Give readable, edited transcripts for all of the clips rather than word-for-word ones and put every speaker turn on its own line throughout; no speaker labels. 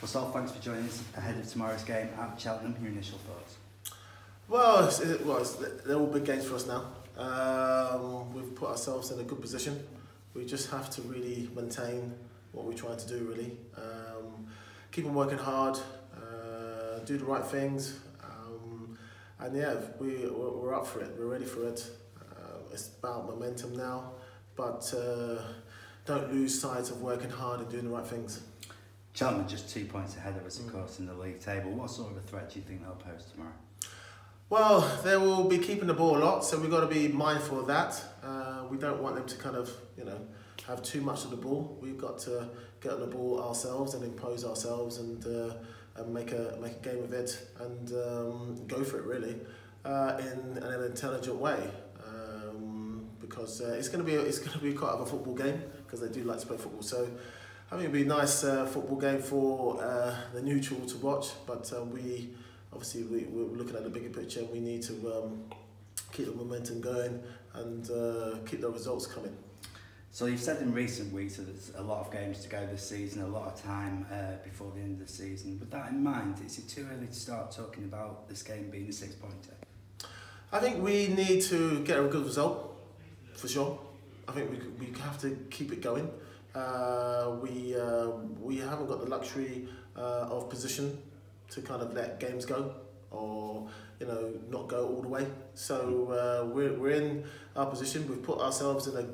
Sol, thanks for joining us ahead of tomorrow's game at Cheltenham. Your initial thoughts?
Well, they're all big games for us now. We've put ourselves in a good position. We just have to really maintain what we're trying to do, really. Keep on working hard, do the right things, and yeah, we're up for it, we're ready for it. It's about momentum now, but don't lose sight of working hard and doing the right things.
Cheltenham are just 2 points ahead of us, of course, in the league table. What sort of a threat do you think they'll pose tomorrow?
Well, they will be keeping the ball a lot, so we've got to be mindful of that. We don't want them to kind of, have too much of the ball. We've got to get on the ball ourselves and impose ourselves and make a game of it and go for it really in an intelligent way. Because it's going to be quite a football game because they do like to play football. So I think it'll be a nice football game for the neutral to watch. But we're looking at the bigger picture. We need to keep the momentum going and keep the results coming.
So you've said in recent weeks that there's a lot of games to go this season, a lot of time before the end of the season. With that in mind, is it too early to start talking about this game being a 6-pointer?
I think we need to get a good result, for sure. I think we have to keep it going. We haven't got the luxury of position to kind of let games go or not go all the way. So we're in our position. We've put ourselves in a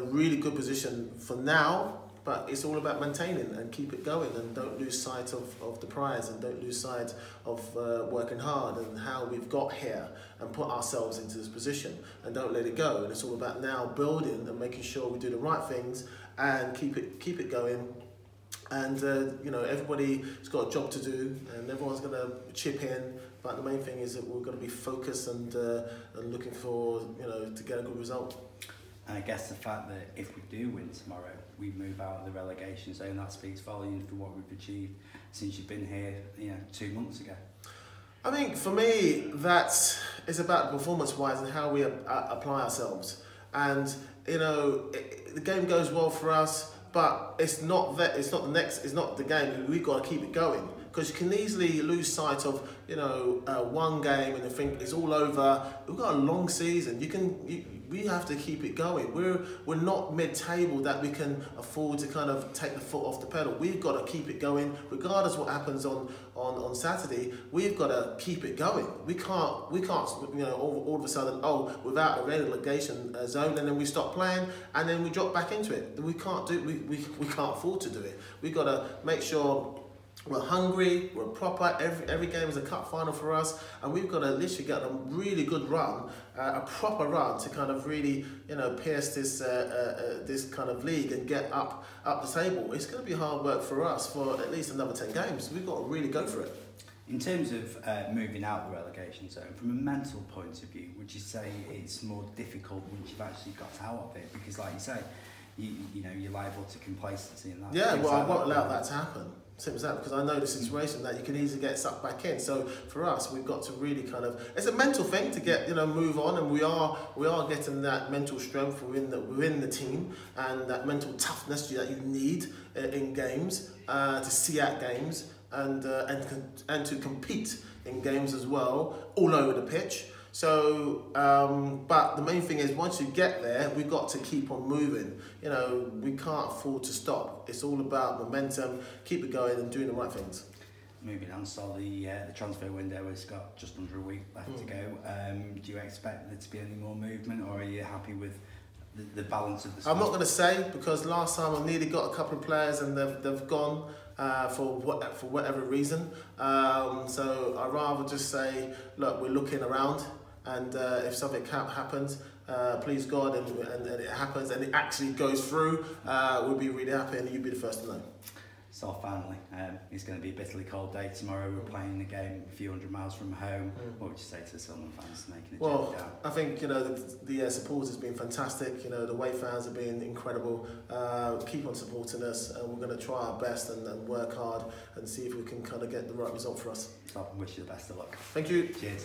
really good position for now. But it's all about maintaining and keep it going and don't lose sight of the prize and don't lose sight of working hard and how we've got here and put ourselves into this position and don't let it go. And it's all about now building and making sure we do the right things and keep it going. And everybody's got a job to do and everyone's going to chip in. But the main thing is that we're going to be focused and looking for to get a good result.
And I guess the fact that if we do win tomorrow, we move out of the relegation zone, that speaks volumes for what we've achieved since you've been here, 2 months ago.
I think for me, that is about performance-wise and how we apply ourselves. And the game goes well for us, but it's not the game. We've got to keep it going. Because you can easily lose sight of, one game and you think it's all over. We've got a long season. We have to keep it going. We're not mid-table that we can afford to kind of take the foot off the pedal. We've got to keep it going, regardless of what happens on Saturday. We've got to keep it going. We can't all of a sudden, without a relegation zone, and then we stop playing and then we drop back into it. We can't do. We can't afford to do it. We've got to make sure we're hungry, we're proper. Every game is a cup final for us, and we've got to literally get a really good run, a proper run to kind of really, pierce this kind of league and get up the table. It's going to be hard work for us for at least another 10 games. We've got to really go for it.
In terms of moving out the relegation zone, from a mental point of view, would you say it's more difficult once you've actually got out of it? Because, like you say, you're liable to complacency in that.
Yeah, well, I won't allow that to happen. Simple as that, because I know the situation that you can easily get sucked back in. So for us, we've got to really it's a mental thing to get, move on, and we are getting that mental strength within the team and that mental toughness that you need in games to see out games and to compete in games as well, all over the pitch. So, but the main thing is once you get there, we've got to keep on moving. We can't afford to stop. It's all about momentum, keep it going and doing the right things.
Moving on, so the transfer window has got just under a week left to go. Do you expect there to be any more movement, or are you happy with the balance of the squad?
I'm not going to say, because last time I nearly got a couple of players and they've gone for whatever reason. So I'd rather just say, look, we're looking around. And if something happens, please God, and it happens and it actually goes through, we'll be really happy and you'll be the first to know.
So finally, it's going to be a bitterly cold day tomorrow. We're playing the game a few hundred miles from home. What would you say to the Silkmen fans making a journey down?
I think the support has been fantastic. The away fans have been incredible. Keep on supporting us, and we're going to try our best and work hard and see if we can kind of get the right result for us.
So I wish you the best of luck.
Thank you.
Cheers.